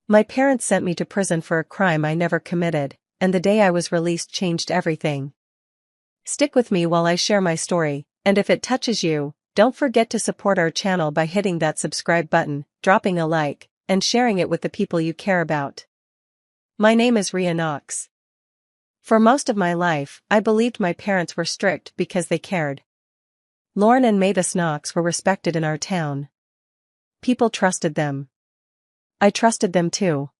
My parents sent me to prison for a crime I never committed, and the day I was released changed everything. Stick with me while I share my story, and if it touches you, don't forget to support our channel by hitting that subscribe button, dropping a like, and sharing it with the people you care about. My name is Rhea Knox. For most of my life, I believed my parents were strict because they cared. Lauren and Mavis Knox were respected in our town. People trusted them. I trusted them too.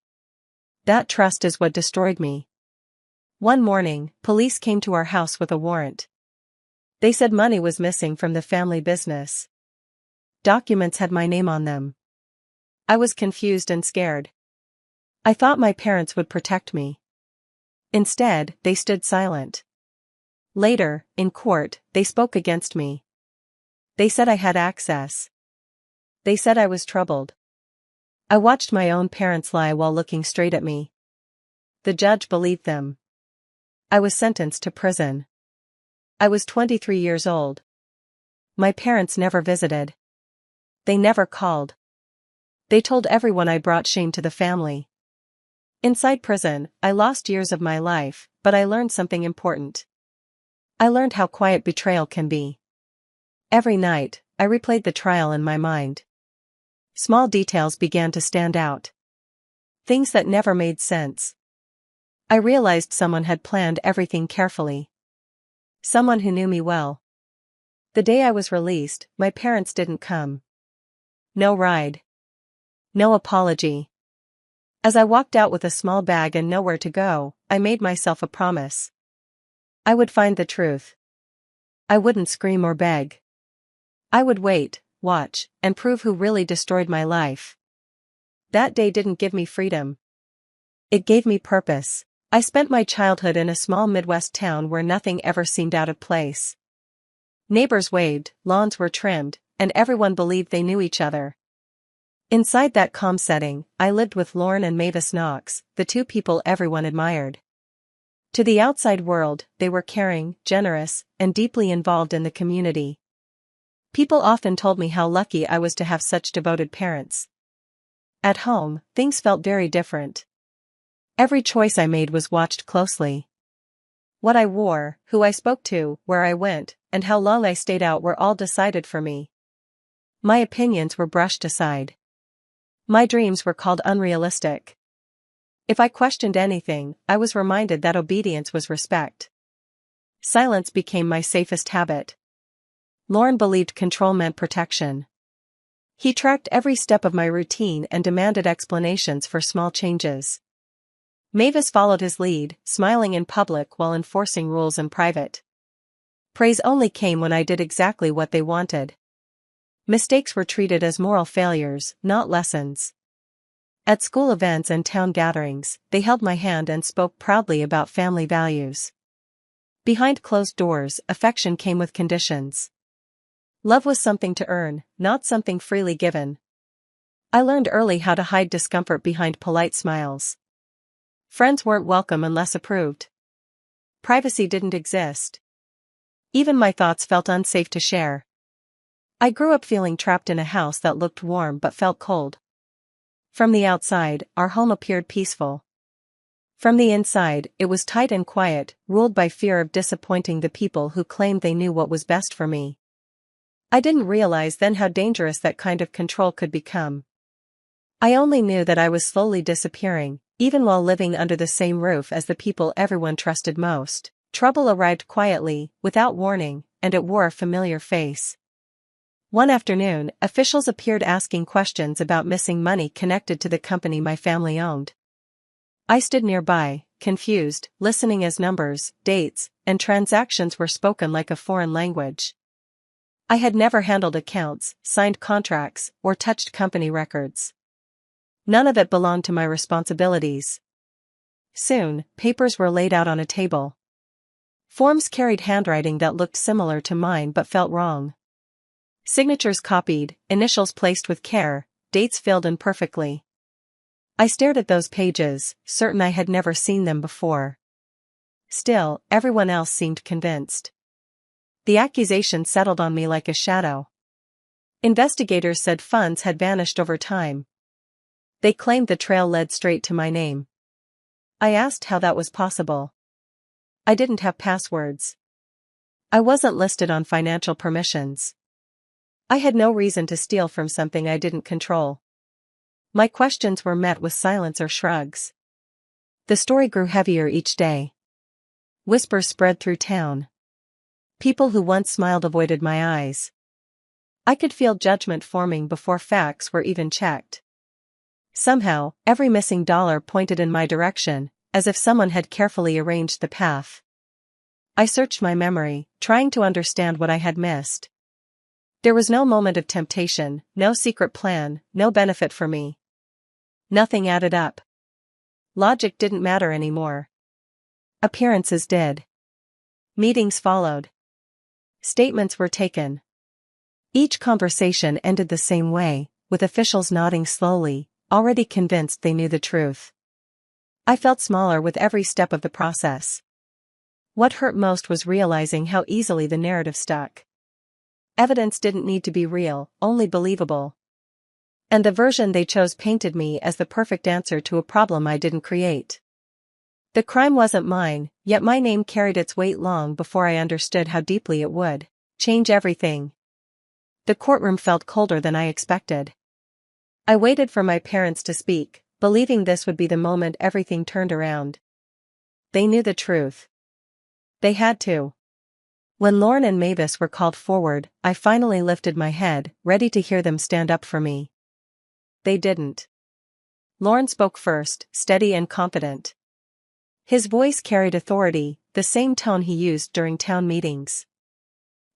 That trust is what destroyed me. One morning, police came to our house with a warrant. They said money was missing from the family business. Documents had my name on them. I was confused and scared. I thought my parents would protect me. Instead, they stood silent. Later, in court, they spoke against me. They said I had access. They said I was troubled. I watched my own parents lie while looking straight at me. The judge believed them. I was sentenced to prison. I was 23 years old. My parents never visited. They never called. They told everyone I brought shame to the family. Inside prison, I lost years of my life, but I learned something important. I learned how quiet betrayal can be. Every night, I replayed the trial in my mind. Small details began to stand out. Things that never made sense. I realized someone had planned everything carefully. Someone who knew me well. The day I was released, my parents didn't come. No ride. No apology. As I walked out with a small bag and nowhere to go, I made myself a promise. I would find the truth. I wouldn't scream or beg. I would wait, watch, and prove who really destroyed my life. That day didn't give me freedom. It gave me purpose. I spent my childhood in a small Midwest town where nothing ever seemed out of place. Neighbors waved, lawns were trimmed, and everyone believed they knew each other. Inside that calm setting, I lived with Lauren and Mavis Knox, the two people everyone admired. To the outside world, they were caring, generous, and deeply involved in the community. People often told me how lucky I was to have such devoted parents. At home, things felt very different. Every choice I made was watched closely. What I wore, who I spoke to, where I went, and how long I stayed out were all decided for me. My opinions were brushed aside. My dreams were called unrealistic. If I questioned anything, I was reminded that obedience was respect. Silence became my safest habit. Lauren believed control meant protection. He tracked every step of my routine and demanded explanations for small changes. Mavis followed his lead, smiling in public while enforcing rules in private. Praise only came when I did exactly what they wanted. Mistakes were treated as moral failures, not lessons. At school events and town gatherings, they held my hand and spoke proudly about family values. Behind closed doors, affection came with conditions. Love was something to earn, not something freely given. I learned early how to hide discomfort behind polite smiles. Friends weren't welcome unless approved. Privacy didn't exist. Even my thoughts felt unsafe to share. I grew up feeling trapped in a house that looked warm but felt cold. From the outside, our home appeared peaceful. From the inside, it was tight and quiet, ruled by fear of disappointing the people who claimed they knew what was best for me. I didn't realize then how dangerous that kind of control could become. I only knew that I was slowly disappearing, even while living under the same roof as the people everyone trusted most. Trouble arrived quietly, without warning, and it wore a familiar face. One afternoon, officials appeared asking questions about missing money connected to the company my family owned. I stood nearby, confused, listening as numbers, dates, and transactions were spoken like a foreign language. I had never handled accounts, signed contracts, or touched company records. None of it belonged to my responsibilities. Soon, papers were laid out on a table. Forms carried handwriting that looked similar to mine but felt wrong. Signatures copied, initials placed with care, dates filled in perfectly. I stared at those pages, certain I had never seen them before. Still, everyone else seemed convinced. The accusation settled on me like a shadow. Investigators said funds had vanished over time. They claimed the trail led straight to my name. I asked how that was possible. I didn't have passwords. I wasn't listed on financial permissions. I had no reason to steal from something I didn't control. My questions were met with silence or shrugs. The story grew heavier each day. Whispers spread through town. People who once smiled avoided my eyes. I could feel judgment forming before facts were even checked. Somehow, every missing dollar pointed in my direction, as if someone had carefully arranged the path. I searched my memory, trying to understand what I had missed. There was no moment of temptation, no secret plan, no benefit for me. Nothing added up. Logic didn't matter anymore. Appearances did. Meetings followed. Statements were taken. Each conversation ended the same way, with officials nodding slowly, already convinced they knew the truth. I felt smaller with every step of the process. What hurt most was realizing how easily the narrative stuck. Evidence didn't need to be real, only believable. And the version they chose painted me as the perfect answer to a problem I didn't create. The crime wasn't mine, yet my name carried its weight long before I understood how deeply it would change everything. The courtroom felt colder than I expected. I waited for my parents to speak, believing this would be the moment everything turned around. They knew the truth. They had to. When Lorne and Mavis were called forward, I finally lifted my head, ready to hear them stand up for me. They didn't. Lorne spoke first, steady and confident. His voice carried authority, the same tone he used during town meetings.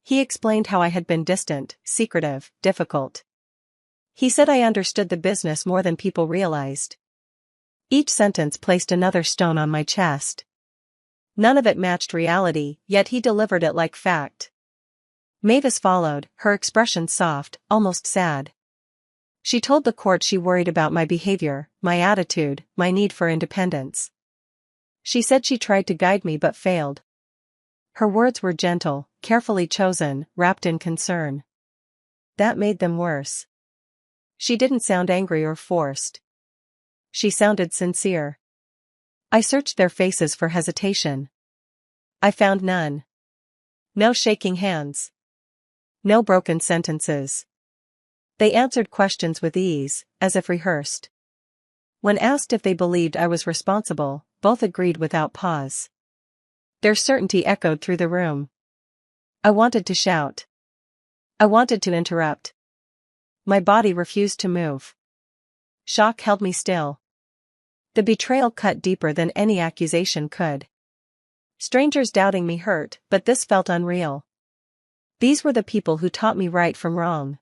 He explained how I had been distant, secretive, difficult. He said I understood the business more than people realized. Each sentence placed another stone on my chest. None of it matched reality, yet he delivered it like fact. Mavis followed, her expression soft, almost sad. She told the court she worried about my behavior, my attitude, my need for independence. She said she tried to guide me but failed. Her words were gentle, carefully chosen, wrapped in concern. That made them worse. She didn't sound angry or forced. She sounded sincere. I searched their faces for hesitation. I found none. No shaking hands. No broken sentences. They answered questions with ease, as if rehearsed. When asked if they believed I was responsible, both agreed without pause. Their certainty echoed through the room. I wanted to shout. I wanted to interrupt. My body refused to move. Shock held me still. The betrayal cut deeper than any accusation could. Strangers doubting me hurt, but this felt unreal. These were the people who taught me right from wrong.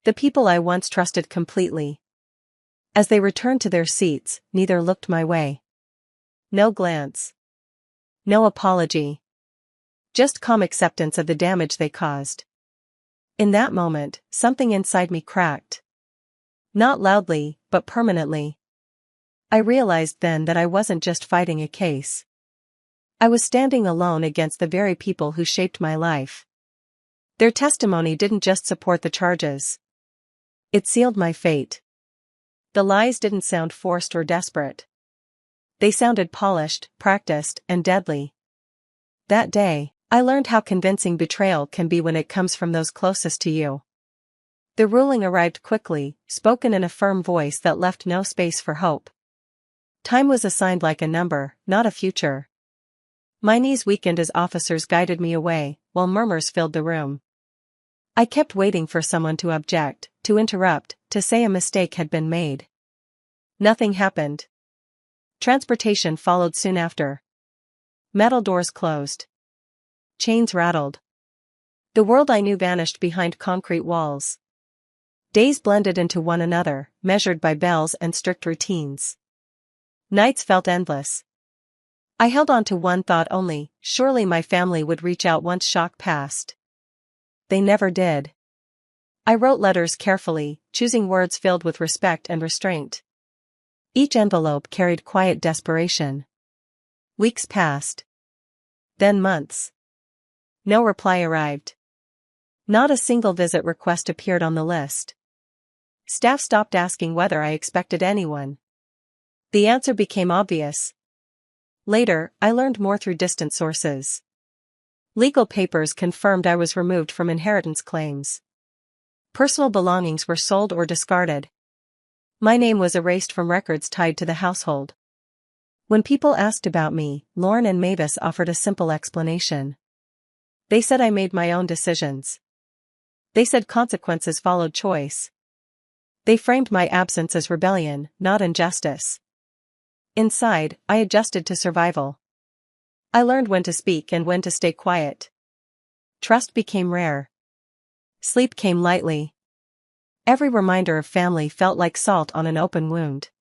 The people I once trusted completely. As they returned to their seats, neither looked my way. No glance. No apology. Just calm acceptance of the damage they caused. In that moment, something inside me cracked. Not loudly, but permanently. I realized then that I wasn't just fighting a case. I was standing alone against the very people who shaped my life. Their testimony didn't just support the charges. It sealed my fate. The lies didn't sound forced or desperate. They sounded polished, practiced, and deadly. That day, I learned how convincing betrayal can be when it comes from those closest to you. The ruling arrived quickly, spoken in a firm voice that left no space for hope. Time was assigned like a number, not a future. My knees weakened as officers guided me away, while murmurs filled the room. I kept waiting for someone to object, to interrupt, to say a mistake had been made. Nothing happened. Transportation followed soon after. Metal doors closed. Chains rattled. The world I knew vanished behind concrete walls. Days blended into one another, measured by bells and strict routines. Nights felt endless. I held on to one thought only: surely my family would reach out once shock passed. They never did. I wrote letters carefully, choosing words filled with respect and restraint. Each envelope carried quiet desperation. Weeks passed. Then months. No reply arrived. Not a single visit request appeared on the list. Staff stopped asking whether I expected anyone. The answer became obvious. Later, I learned more through distant sources. Legal papers confirmed I was removed from inheritance claims. Personal belongings were sold or discarded. My name was erased from records tied to the household. When people asked about me, Lauren and Mavis offered a simple explanation. They said I made my own decisions. They said consequences followed choice. They framed my absence as rebellion, not injustice. Inside, I adjusted to survival. I learned when to speak and when to stay quiet. Trust became rare. Sleep came lightly. Every reminder of family felt like salt on an open wound.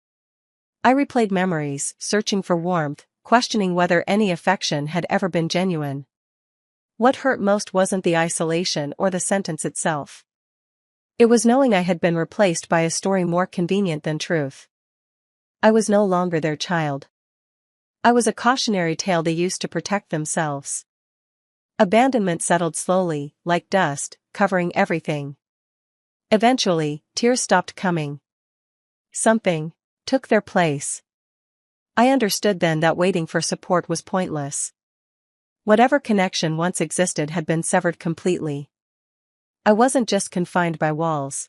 I replayed memories, searching for warmth, questioning whether any affection had ever been genuine. What hurt most wasn't the isolation or the sentence itself. It was knowing I had been replaced by a story more convenient than truth. I was no longer their child. I was a cautionary tale they used to protect themselves. Abandonment settled slowly, like dust, covering everything. Eventually, tears stopped coming. Something took their place. I understood then that waiting for support was pointless. Whatever connection once existed had been severed completely. I wasn't just confined by walls.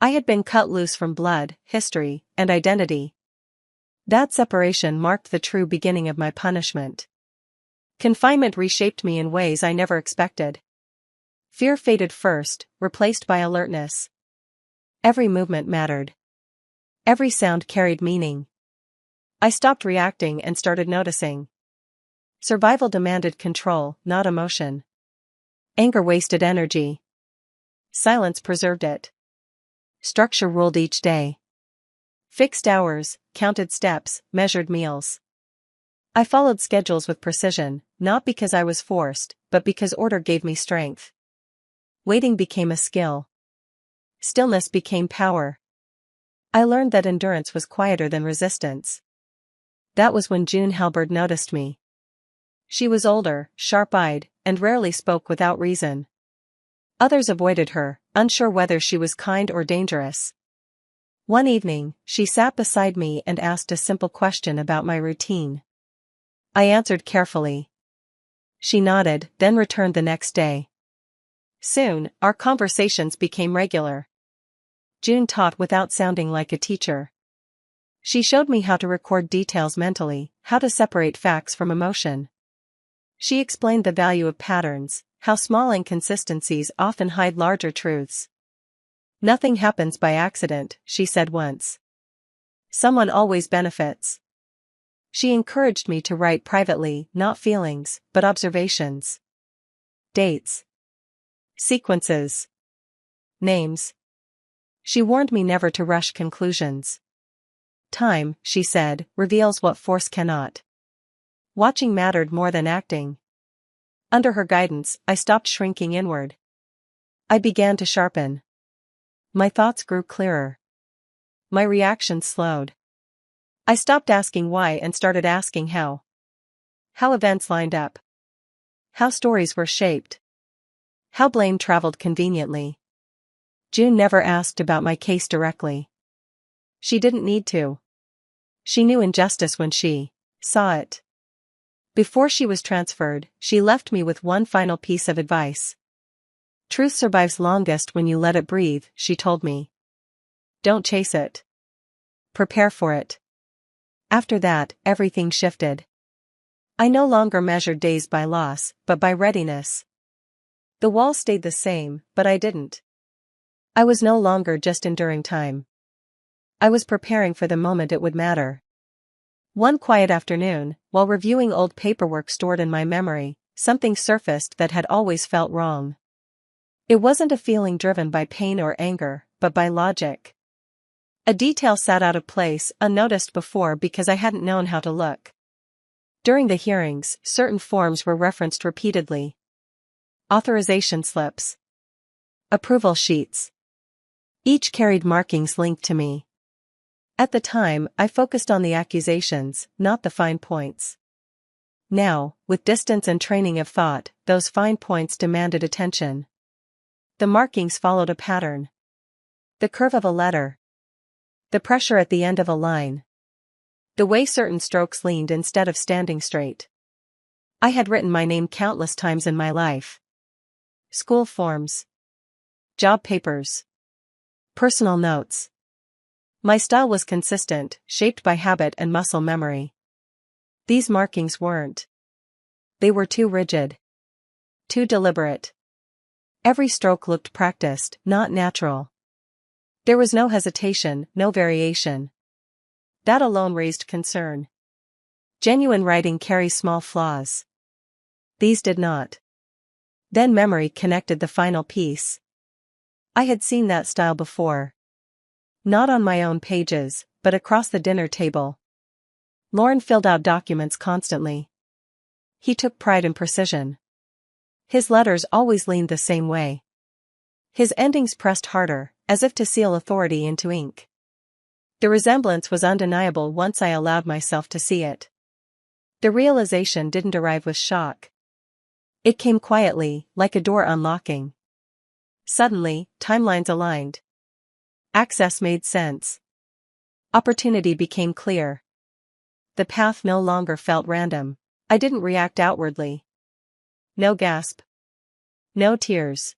I had been cut loose from blood, history, and identity. That separation marked the true beginning of my punishment. Confinement reshaped me in ways I never expected. Fear faded first, replaced by alertness. Every movement mattered. Every sound carried meaning. I stopped reacting and started noticing. Survival demanded control, not emotion. Anger wasted energy. Silence preserved it. Structure ruled each day. Fixed hours, counted steps, measured meals. I followed schedules with precision, not because I was forced, but because order gave me strength. Waiting became a skill. Stillness became power. I learned that endurance was quieter than resistance. That was when June Halberd noticed me. She was older, sharp-eyed, and rarely spoke without reason. Others avoided her, unsure whether she was kind or dangerous. One evening, she sat beside me and asked a simple question about my routine. I answered carefully. She nodded, then returned the next day. Soon, our conversations became regular. June taught without sounding like a teacher. She showed me how to record details mentally, how to separate facts from emotion. She explained the value of patterns, how small inconsistencies often hide larger truths. Nothing happens by accident, she said once. Someone always benefits. She encouraged me to write privately, not feelings, but observations. Dates. Sequences. Names. She warned me never to rush conclusions. Time, she said, reveals what force cannot. Watching mattered more than acting. Under her guidance, I stopped shrinking inward. I began to sharpen. My thoughts grew clearer. My reactions slowed. I stopped asking why and started asking how. How events lined up. How stories were shaped. How blame traveled conveniently. June never asked about my case directly. She didn't need to. She knew injustice when she saw it. Before she was transferred, she left me with one final piece of advice. Truth survives longest when you let it breathe, she told me. Don't chase it. Prepare for it. After that, everything shifted. I no longer measured days by loss, but by readiness. The wall stayed the same, but I didn't. I was no longer just enduring time. I was preparing for the moment it would matter. One quiet afternoon, while reviewing old paperwork stored in my memory, something surfaced that had always felt wrong. It wasn't a feeling driven by pain or anger, but by logic. A detail sat out of place, unnoticed before because I hadn't known how to look. During the hearings, certain forms were referenced repeatedly. Authorization slips. Approval sheets. Each carried markings linked to me. At the time, I focused on the accusations, not the fine points. Now, with distance and training of thought, those fine points demanded attention. The markings followed a pattern. The curve of a letter. The pressure at the end of a line. The way certain strokes leaned instead of standing straight. I had written my name countless times in my life. School forms. Job papers. Personal notes. My style was consistent, shaped by habit and muscle memory. These markings weren't. They were too rigid. Too deliberate. Every stroke looked practiced, not natural. There was no hesitation, no variation. That alone raised concern. Genuine writing carries small flaws. These did not. Then memory connected the final piece. I had seen that style before. Not on my own pages, but across the dinner table. Lorne filled out documents constantly. He took pride in precision. His letters always leaned the same way. His endings pressed harder, as if to seal authority into ink. The resemblance was undeniable once I allowed myself to see it. The realization didn't arrive with shock. It came quietly, like a door unlocking. Suddenly, timelines aligned. Access made sense. Opportunity became clear. The path no longer felt random. I didn't react outwardly. No gasp. No tears.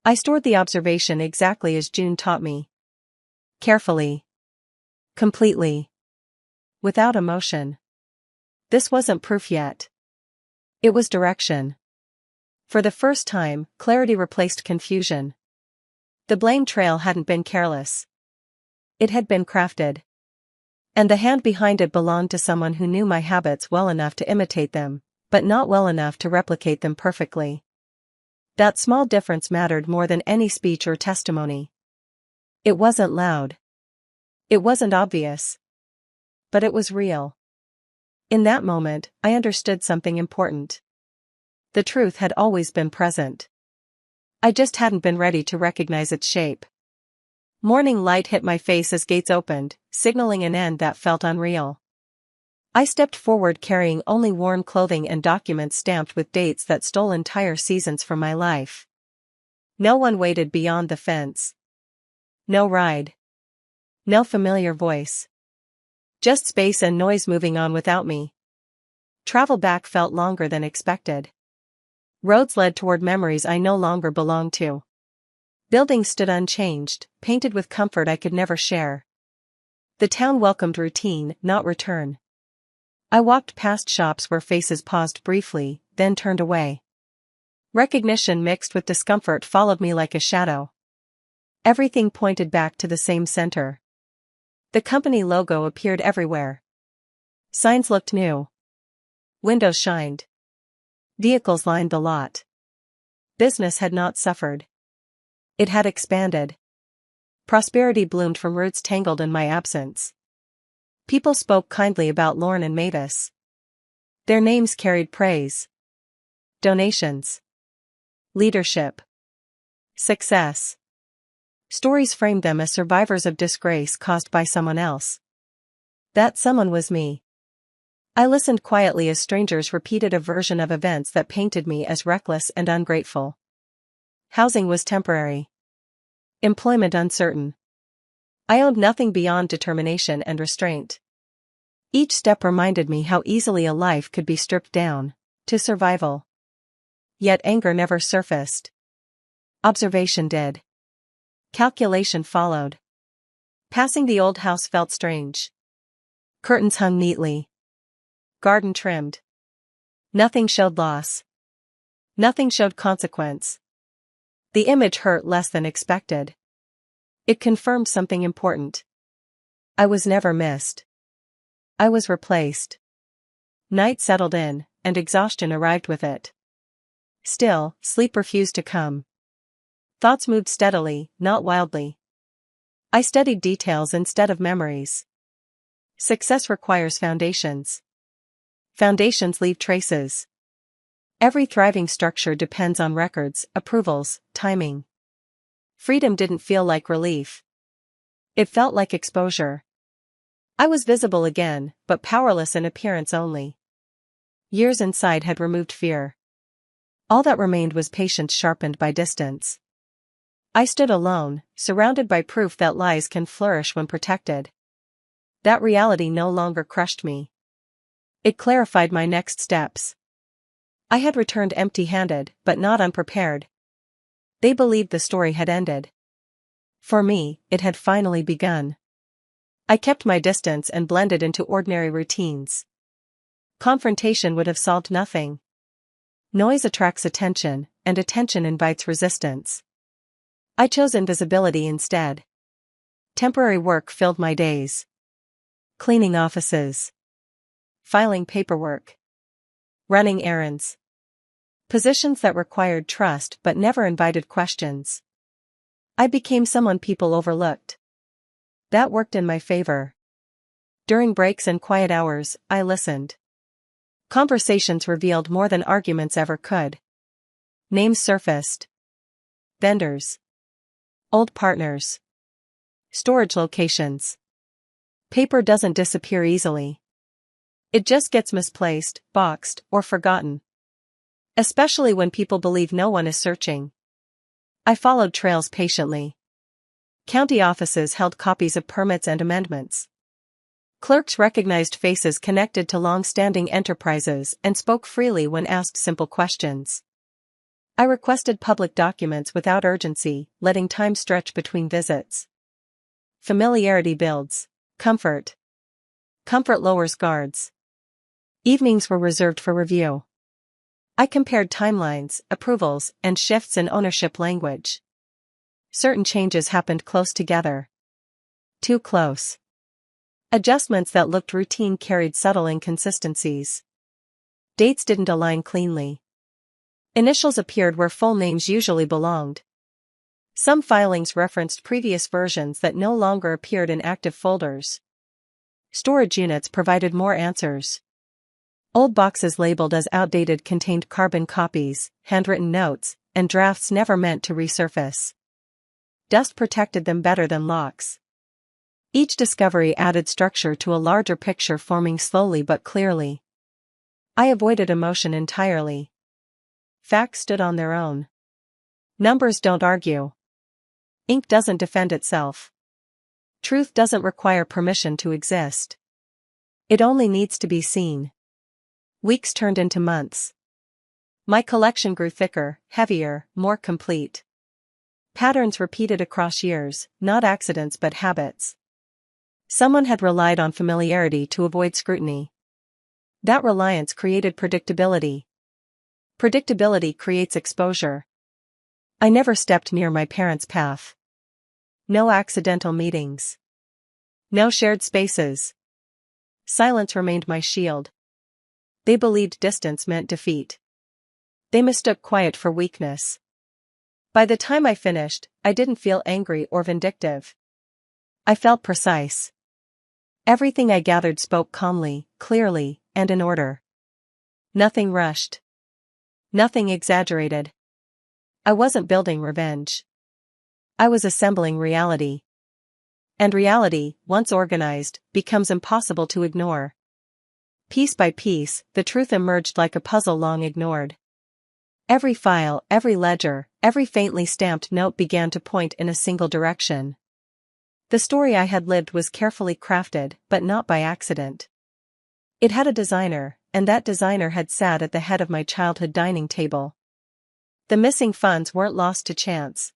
I stored the observation exactly as June taught me. Carefully. Completely. Without emotion. This wasn't proof yet. It was direction. For the first time, clarity replaced confusion. The blame trail hadn't been careless. It had been crafted. And the hand behind it belonged to someone who knew my habits well enough to imitate them, but not well enough to replicate them perfectly. That small difference mattered more than any speech or testimony. It wasn't loud. It wasn't obvious. But it was real. In that moment, I understood something important. The truth had always been present. I just hadn't been ready to recognize its shape. Morning light hit my face as gates opened, signaling an end that felt unreal. I stepped forward carrying only worn clothing and documents stamped with dates that stole entire seasons from my life. No one waited beyond the fence. No ride. No familiar voice. Just space and noise moving on without me. Travel back felt longer than expected. Roads led toward memories I no longer belonged to. Buildings stood unchanged, painted with comfort I could never share. The town welcomed routine, not return. I walked past shops where faces paused briefly, then turned away. Recognition mixed with discomfort followed me like a shadow. Everything pointed back to the same center. The company logo appeared everywhere. Signs looked new. Windows shined. Vehicles lined the lot. Business had not suffered. It had expanded. Prosperity bloomed from roots tangled in my absence. People spoke kindly about Lorne and Mavis. Their names carried praise. Donations. Leadership. Success. Stories framed them as survivors of disgrace caused by someone else. That someone was me. I listened quietly as strangers repeated a version of events that painted me as reckless and ungrateful. Housing was temporary. Employment uncertain. I owned nothing beyond determination and restraint. Each step reminded me how easily a life could be stripped down to survival. Yet anger never surfaced. Observation did. Calculation followed. Passing the old house felt strange. Curtains hung neatly. Garden trimmed. Nothing showed loss. Nothing showed consequence. The image hurt less than expected. It confirmed something important. I was never missed. I was replaced. Night settled in, and exhaustion arrived with it. Still, sleep refused to come. Thoughts moved steadily, not wildly. I studied details instead of memories. Success requires foundations. Foundations leave traces. Every thriving structure depends on records, approvals, timing. Freedom didn't feel like relief. It felt like exposure. I was visible again, but powerless in appearance only. Years inside had removed fear. All that remained was patience sharpened by distance. I stood alone, surrounded by proof that lies can flourish when protected. That reality no longer crushed me. It clarified my next steps. I had returned empty-handed, but not unprepared. They believed the story had ended. For me, it had finally begun. I kept my distance and blended into ordinary routines. Confrontation would have solved nothing. Noise attracts attention, and attention invites resistance. I chose invisibility instead. Temporary work filled my days. Cleaning offices. Filing paperwork. Running errands. Positions that required trust but never invited questions. I became someone people overlooked. That worked in my favor. During breaks and quiet hours, I listened. Conversations revealed more than arguments ever could. Names surfaced. Vendors. Old partners. Storage locations. Paper doesn't disappear easily. It just gets misplaced, boxed, or forgotten. Especially when people believe no one is searching. I followed trails patiently. County offices held copies of permits and amendments. Clerks recognized faces connected to long-standing enterprises and spoke freely when asked simple questions. I requested public documents without urgency, letting time stretch between visits. Familiarity builds comfort. Comfort lowers guards. Evenings were reserved for review. I compared timelines, approvals, and shifts in ownership language. Certain changes happened close together. Too close. Adjustments that looked routine carried subtle inconsistencies. Dates didn't align cleanly. Initials appeared where full names usually belonged. Some filings referenced previous versions that no longer appeared in active folders. Storage units provided more answers. Old boxes labeled as outdated contained carbon copies, handwritten notes, and drafts never meant to resurface. Dust protected them better than locks. Each discovery added structure to a larger picture forming slowly but clearly. I avoided emotion entirely. Facts stood on their own. Numbers don't argue. Ink doesn't defend itself. Truth doesn't require permission to exist. It only needs to be seen. Weeks turned into months. My collection grew thicker, heavier, more complete. Patterns repeated across years, not accidents but habits. Someone had relied on familiarity to avoid scrutiny. That reliance created predictability. Predictability creates exposure. I never stepped near my parents' path. No accidental meetings. No shared spaces. Silence remained my shield. They believed distance meant defeat. They mistook quiet for weakness. By the time I finished, I didn't feel angry or vindictive. I felt precise. Everything I gathered spoke calmly, clearly, and in order. Nothing rushed. Nothing exaggerated. I wasn't building revenge. I was assembling reality. And reality, once organized, becomes impossible to ignore. Piece by piece, the truth emerged like a puzzle long ignored. Every file, every ledger, every faintly stamped note began to point in a single direction. The story I had lived was carefully crafted, but not by accident. It had a designer, and that designer had sat at the head of my childhood dining table. The missing funds weren't lost to chance.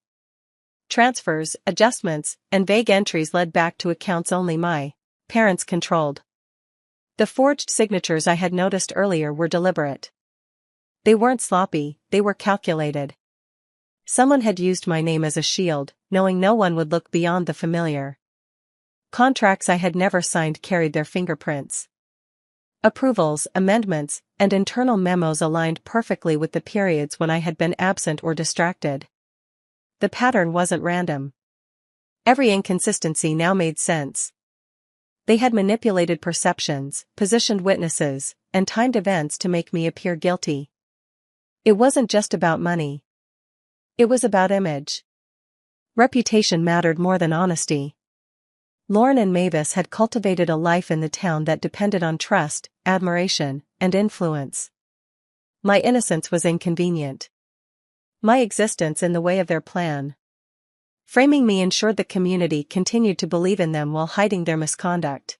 Transfers, adjustments, and vague entries led back to accounts only my parents controlled. The forged signatures I had noticed earlier were deliberate. They weren't sloppy, they were calculated. Someone had used my name as a shield, knowing no one would look beyond the familiar. Contracts I had never signed carried their fingerprints. Approvals, amendments, and internal memos aligned perfectly with the periods when I had been absent or distracted. The pattern wasn't random. Every inconsistency now made sense. They had manipulated perceptions, positioned witnesses, and timed events to make me appear guilty. It wasn't just about money. It was about image. Reputation mattered more than honesty. Lauren and Mavis had cultivated a life in the town that depended on trust, admiration, and influence. My innocence was inconvenient. My existence in the way of their plan. Framing me ensured the community continued to believe in them while hiding their misconduct.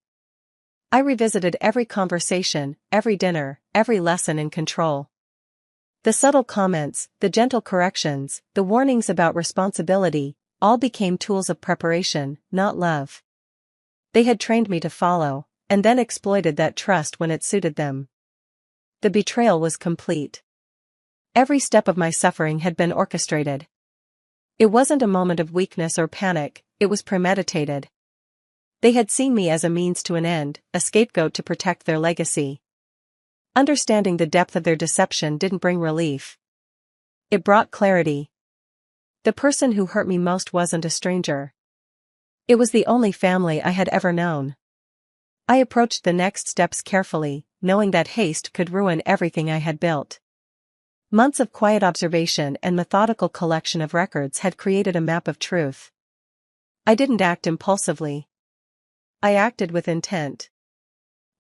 I revisited every conversation, every dinner, every lesson in control. The subtle comments, the gentle corrections, the warnings about responsibility, all became tools of preparation, not love. They had trained me to follow, and then exploited that trust when it suited them. The betrayal was complete. Every step of my suffering had been orchestrated. It wasn't a moment of weakness or panic, it was premeditated. They had seen me as a means to an end, a scapegoat to protect their legacy. Understanding the depth of their deception didn't bring relief. It brought clarity. The person who hurt me most wasn't a stranger. It was the only family I had ever known. I approached the next steps carefully, knowing that haste could ruin everything I had built. Months of quiet observation and methodical collection of records had created a map of truth. I didn't act impulsively. I acted with intent.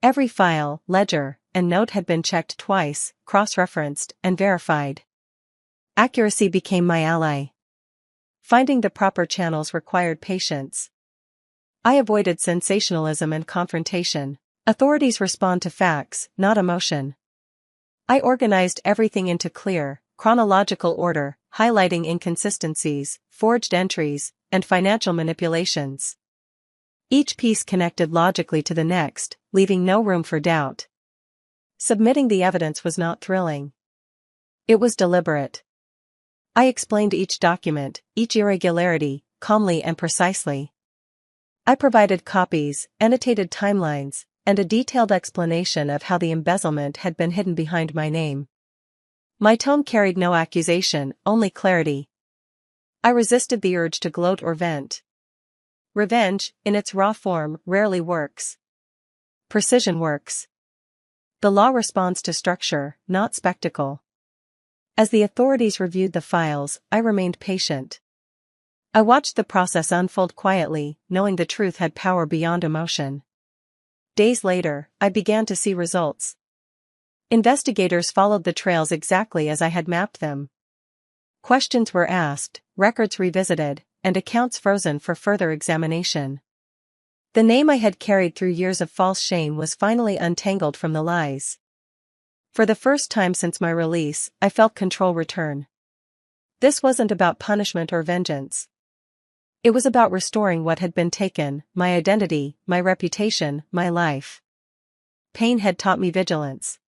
Every file, ledger, and note had been checked twice, cross-referenced, and verified. Accuracy became my ally. Finding the proper channels required patience. I avoided sensationalism and confrontation. Authorities respond to facts, not emotion. I organized everything into clear, chronological order, highlighting inconsistencies, forged entries, and financial manipulations. Each piece connected logically to the next, leaving no room for doubt. Submitting the evidence was not thrilling. It was deliberate. I explained each document, each irregularity, calmly and precisely. I provided copies, annotated timelines, and a detailed explanation of how the embezzlement had been hidden behind my name. My tone carried no accusation, only clarity. I resisted the urge to gloat or vent. Revenge, in its raw form, rarely works. Precision works. The law responds to structure, not spectacle. As the authorities reviewed the files, I remained patient. I watched the process unfold quietly, knowing the truth had power beyond emotion. Days later, I began to see results. Investigators followed the trails exactly as I had mapped them. Questions were asked, records revisited, and accounts frozen for further examination. The name I had carried through years of false shame was finally untangled from the lies. For the first time since my release, I felt control return. This wasn't about punishment or vengeance. It was about restoring what had been taken, my identity, my reputation, my life. Pain had taught me vigilance.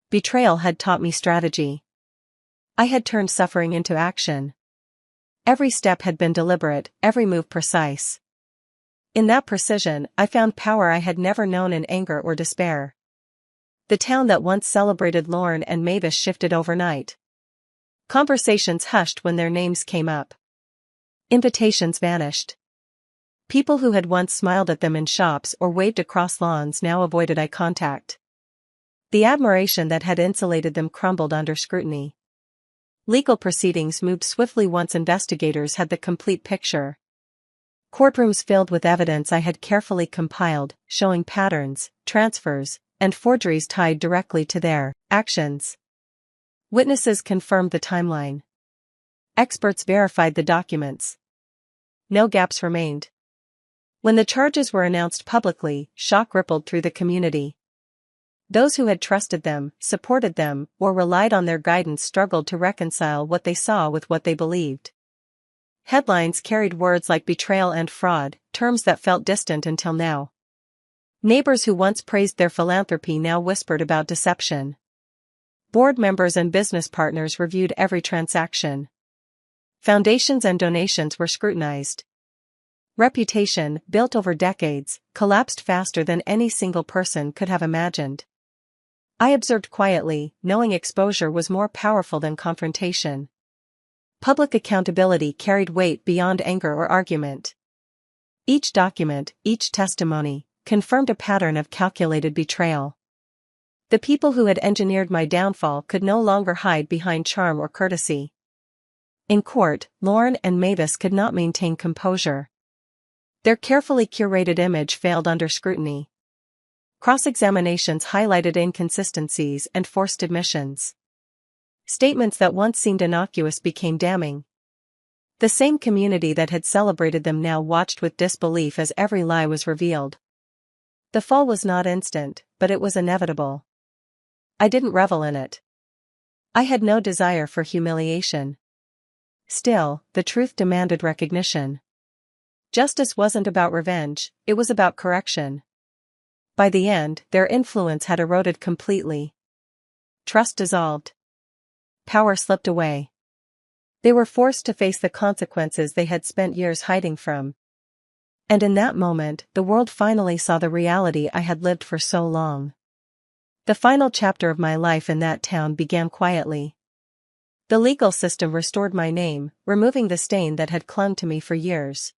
Betrayal had taught me strategy. I had turned suffering into action. Every step had been deliberate, every move precise. In that precision, I found power I had never known in anger or despair. The town that once celebrated Lauren and Mavis shifted overnight. Conversations hushed when their names came up. Invitations vanished. People who had once smiled at them in shops or waved across lawns now avoided eye contact. The admiration that had insulated them crumbled under scrutiny. Legal proceedings moved swiftly once investigators had the complete picture. Courtrooms filled with evidence I had carefully compiled, showing patterns, transfers, and forgeries tied directly to their actions. Witnesses confirmed the timeline. Experts verified the documents. No gaps remained. When the charges were announced publicly, shock rippled through the community. Those who had trusted them, supported them, or relied on their guidance struggled to reconcile what they saw with what they believed. Headlines carried words like betrayal and fraud, terms that felt distant until now. Neighbors who once praised their philanthropy now whispered about deception. Board members and business partners reviewed every transaction. Foundations and donations were scrutinized. Reputation, built over decades, collapsed faster than any single person could have imagined. I observed quietly, knowing exposure was more powerful than confrontation. Public accountability carried weight beyond anger or argument. Each document, each testimony, confirmed a pattern of calculated betrayal. The people who had engineered my downfall could no longer hide behind charm or courtesy. In court, Lauren and Mavis could not maintain composure. Their carefully curated image failed under scrutiny. Cross-examinations highlighted inconsistencies and forced admissions. Statements that once seemed innocuous became damning. The same community that had celebrated them now watched with disbelief as every lie was revealed. The fall was not instant, but it was inevitable. I didn't revel in it. I had no desire for humiliation. Still, the truth demanded recognition. Justice wasn't about revenge, it was about correction. By the end, their influence had eroded completely. Trust dissolved. Power slipped away. They were forced to face the consequences they had spent years hiding from. And in that moment, the world finally saw the reality I had lived for so long. The final chapter of my life in that town began quietly. The legal system restored my name, removing the stain that had clung to me for years.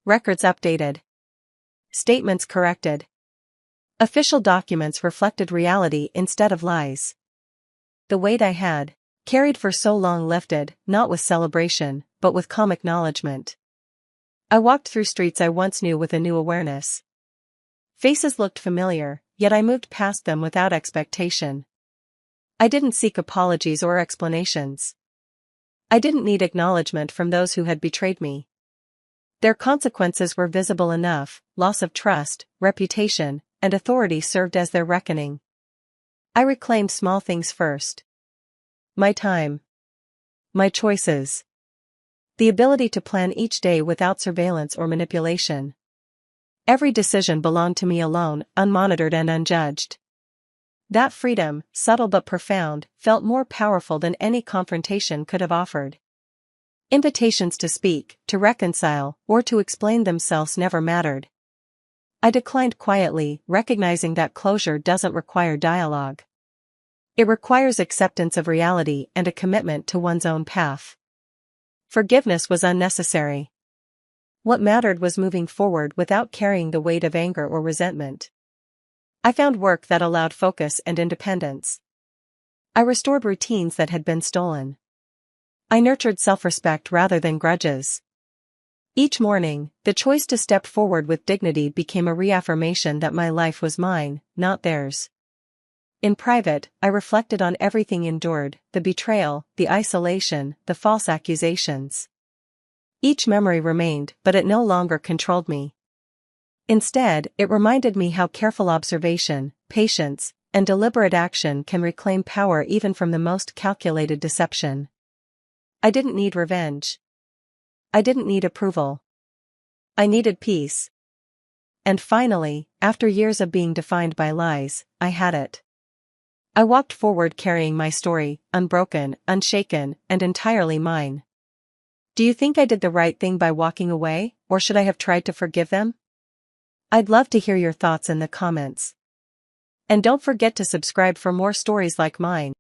Records updated. Statements corrected. Official documents reflected reality instead of lies. The weight I had carried for so long lifted, not with celebration, but with calm acknowledgement. I walked through streets I once knew with a new awareness. Faces looked familiar, yet I moved past them without expectation. I didn't seek apologies or explanations. I didn't need acknowledgement from those who had betrayed me. Their consequences were visible enough: loss of trust, reputation, and authority served as their reckoning. I reclaimed small things first. My time. My choices. The ability to plan each day without surveillance or manipulation. Every decision belonged to me alone, unmonitored and unjudged. That freedom, subtle but profound, felt more powerful than any confrontation could have offered. Invitations to speak, to reconcile, or to explain themselves never mattered. I declined quietly, recognizing that closure doesn't require dialogue. It requires acceptance of reality and a commitment to one's own path. Forgiveness was unnecessary. What mattered was moving forward without carrying the weight of anger or resentment. I found work that allowed focus and independence. I restored routines that had been stolen. I nurtured self-respect rather than grudges. Each morning, the choice to step forward with dignity became a reaffirmation that my life was mine, not theirs. In private, I reflected on everything endured: the betrayal, the isolation, the false accusations. Each memory remained, but it no longer controlled me. Instead, it reminded me how careful observation, patience, and deliberate action can reclaim power even from the most calculated deception. I didn't need revenge. I didn't need approval. I needed peace. And finally, after years of being defined by lies, I had it. I walked forward carrying my story, unbroken, unshaken, and entirely mine. Do you think I did the right thing by walking away, or should I have tried to forgive them? I'd love to hear your thoughts in the comments. And don't forget to subscribe for more stories like mine.